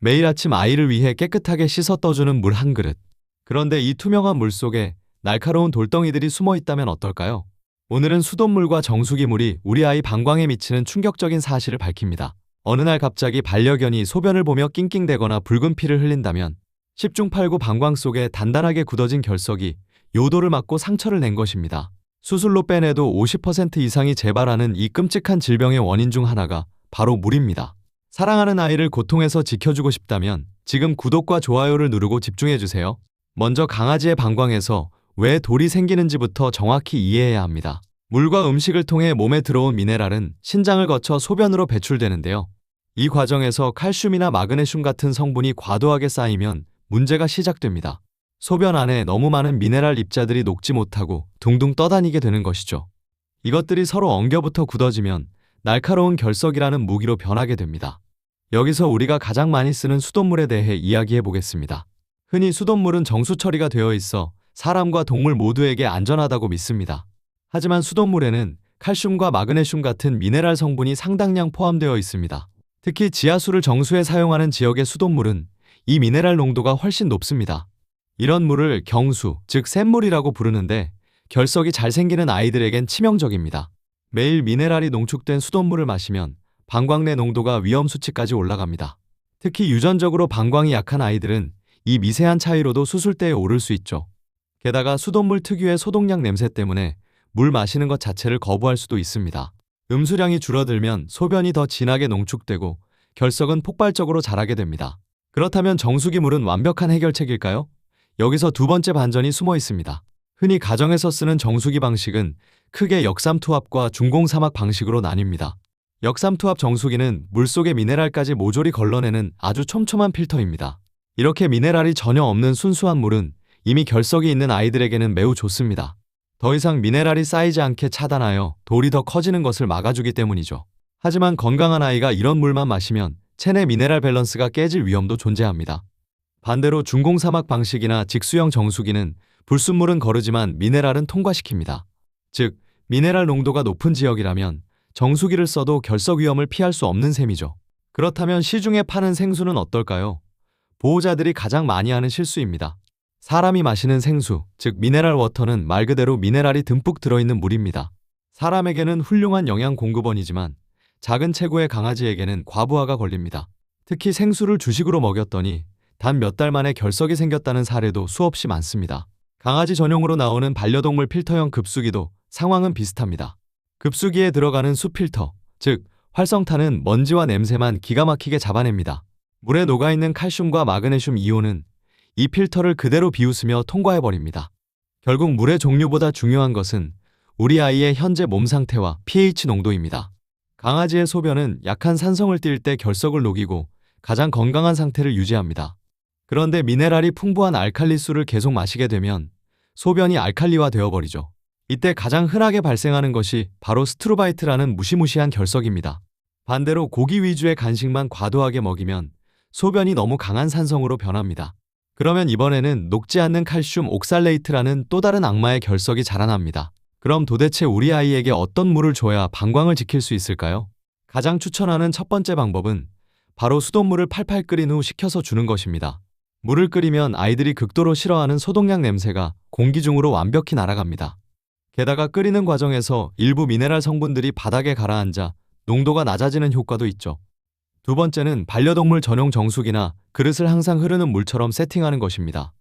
매일 아침 아이를 위해 깨끗하게 씻어 떠주는 물 한 그릇. 그런데 이 투명한 물 속에 날카로운 돌덩이들이 숨어 있다면 어떨까요? 오늘은 수돗물과 정수기물이 우리 아이 방광에 미치는 충격적인 사실을 밝힙니다. 어느 날 갑자기 반려견이 소변을 보며 낑낑대거나 붉은 피를 흘린다면 10중 8구 방광 속에 단단하게 굳어진 결석이 요도를 막고 상처를 낸 것입니다. 수술로 빼내도 50% 이상이 재발하는 이 끔찍한 질병의 원인 중 하나가 바로 물입니다. 사랑하는 아이를 고통에서 지켜주고 싶다면 지금 구독과 좋아요를 누르고 집중해주세요. 먼저 강아지의 방광에서 왜 돌이 생기는지부터 정확히 이해해야 합니다. 물과 음식을 통해 몸에 들어온 미네랄은 신장을 거쳐 소변으로 배출되는데요. 이 과정에서 칼슘이나 마그네슘 같은 성분이 과도하게 쌓이면 문제가 시작됩니다. 소변 안에 너무 많은 미네랄 입자들이 녹지 못하고 둥둥 떠다니게 되는 것이죠. 이것들이 서로 엉겨붙어 굳어지면 날카로운 결석이라는 무기로 변하게 됩니다. 여기서 우리가 가장 많이 쓰는 수돗물에 대해 이야기해 보겠습니다. 흔히 수돗물은 정수 처리가 되어 있어 사람과 동물 모두에게 안전하다고 믿습니다. 하지만 수돗물에는 칼슘과 마그네슘 같은 미네랄 성분이 상당량 포함되어 있습니다. 특히 지하수를 정수에 사용하는 지역의 수돗물은 이 미네랄 농도가 훨씬 높습니다. 이런 물을 경수, 즉 샘물이라고 부르는데 결석이 잘 생기는 아이들에겐 치명적입니다. 매일 미네랄이 농축된 수돗물을 마시면 방광 내 농도가 위험 수치까지 올라갑니다. 특히 유전적으로 방광이 약한 아이들은 이 미세한 차이로도 수술대에 오를 수 있죠. 게다가 수돗물 특유의 소독약 냄새 때문에 물 마시는 것 자체를 거부할 수도 있습니다. 음수량이 줄어들면 소변이 더 진하게 농축되고 결석은 폭발적으로 자라게 됩니다. 그렇다면 정수기 물은 완벽한 해결책일까요? 여기서 두 번째 반전이 숨어 있습니다. 흔히 가정에서 쓰는 정수기 방식은 크게 역삼투압과 중공사막 방식으로 나뉩니다. 역삼투압 정수기는 물속의 미네랄까지 모조리 걸러내는 아주 촘촘한 필터입니다. 이렇게 미네랄이 전혀 없는 순수한 물은 이미 결석이 있는 아이들에게는 매우 좋습니다. 더 이상 미네랄이 쌓이지 않게 차단하여 돌이 더 커지는 것을 막아주기 때문이죠. 하지만 건강한 아이가 이런 물만 마시면 체내 미네랄 밸런스가 깨질 위험도 존재합니다. 반대로 중공사막 방식이나 직수형 정수기는 불순물은 거르지만 미네랄은 통과시킵니다. 즉, 미네랄 농도가 높은 지역이라면 정수기를 써도 결석 위험을 피할 수 없는 셈이죠. 그렇다면 시중에 파는 생수는 어떨까요? 보호자들이 가장 많이 하는 실수입니다. 사람이 마시는 생수, 즉 미네랄 워터는 말 그대로 미네랄이 듬뿍 들어있는 물입니다. 사람에게는 훌륭한 영양 공급원이지만 작은 체구의 강아지에게는 과부하가 걸립니다. 특히 생수를 주식으로 먹였더니 단 몇 달 만에 결석이 생겼다는 사례도 수없이 많습니다. 강아지 전용으로 나오는 반려동물 필터형 급수기도 상황은 비슷합니다. 급수기에 들어가는 수필터, 즉 활성탄은 먼지와 냄새만 기가 막히게 잡아냅니다. 물에 녹아있는 칼슘과 마그네슘 이온은 이 필터를 그대로 비웃으며 통과해버립니다. 결국 물의 종류보다 중요한 것은 우리 아이의 현재 몸 상태와 pH 농도입니다. 강아지의 소변은 약한 산성을 띌 때 결석을 녹이고 가장 건강한 상태를 유지합니다. 그런데 미네랄이 풍부한 알칼리수를 계속 마시게 되면 소변이 알칼리화 되어버리죠. 이때 가장 흔하게 발생하는 것이 바로 스트루바이트라는 무시무시한 결석입니다. 반대로 고기 위주의 간식만 과도하게 먹이면 소변이 너무 강한 산성으로 변합니다. 그러면 이번에는 녹지 않는 칼슘 옥살레이트라는 또 다른 악마의 결석이 자라납니다. 그럼 도대체 우리 아이에게 어떤 물을 줘야 방광을 지킬 수 있을까요? 가장 추천하는 첫 번째 방법은 바로 수돗물을 팔팔 끓인 후 식혀서 주는 것입니다. 물을 끓이면 아이들이 극도로 싫어하는 소독약 냄새가 공기 중으로 완벽히 날아갑니다. 게다가 끓이는 과정에서 일부 미네랄 성분들이 바닥에 가라앉아 농도가 낮아지는 효과도 있죠. 두 번째는 반려동물 전용 정수기나 그릇을 항상 흐르는 물처럼 세팅하는 것입니다.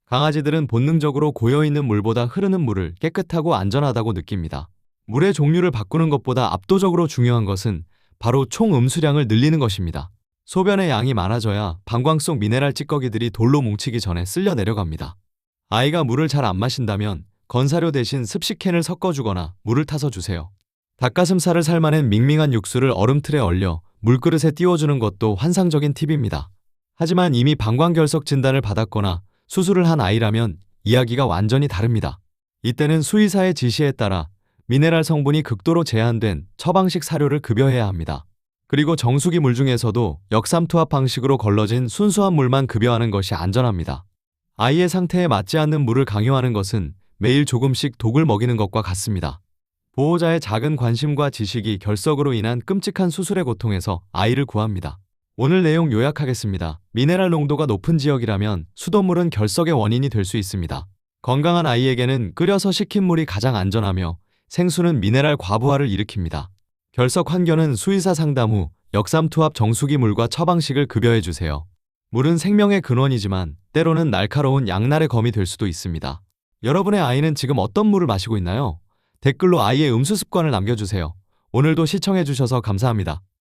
강아지들은 본능적으로 고여있는 물보다 흐르는 물을 깨끗하고 안전하다고 느낍니다. 물의 종류를 바꾸는 것보다 압도적으로 중요한 것은 바로 총 음수량을 늘리는 것입니다. 소변의 양이 많아져야 방광 속 미네랄 찌꺼기들이 돌로 뭉치기 전에 쓸려 내려갑니다. 아이가 물을 잘 안 마신다면 건사료 대신 습식캔을 섞어주거나 물을 타서 주세요. 닭가슴살을 삶아낸 밍밍한 육수를 얼음틀에 얼려 물그릇에 띄워주는 것도 환상적인 팁입니다. 하지만 이미 방광결석 진단을 받았거나 수술을 한 아이라면 이야기가 완전히 다릅니다. 이때는 수의사의 지시에 따라 미네랄 성분이 극도로 제한된 처방식 사료를 급여해야 합니다. 그리고 정수기 물 중에서도 역삼투압 방식으로 걸러진 순수한 물만 급여하는 것이 안전합니다. 아이의 상태에 맞지 않는 물을 강요하는 것은 매일 조금씩 독을 먹이는 것과 같습니다. 보호자의 작은 관심과 지식이 결석으로 인한 끔찍한 수술의 고통에서 아이를 구합니다. 오늘 내용 요약하겠습니다. 미네랄 농도가 높은 지역이라면 수돗물은 결석의 원인이 될 수 있습니다. 건강한 아이에게는 끓여서 식힌 물이 가장 안전하며 생수는 미네랄 과부하를 일으킵니다. 결석 환경은 수의사 상담 후 역삼투압 정수기 물과 처방식을 급여해 주세요. 물은 생명의 근원이지만 때로는 날카로운 양날의 검이 될 수도 있습니다. 여러분의 아이는 지금 어떤 물을 마시고 있나요? 댓글로 아이의 음수 습관을 남겨주세요. 오늘도 시청해 주셔서 감사합니다.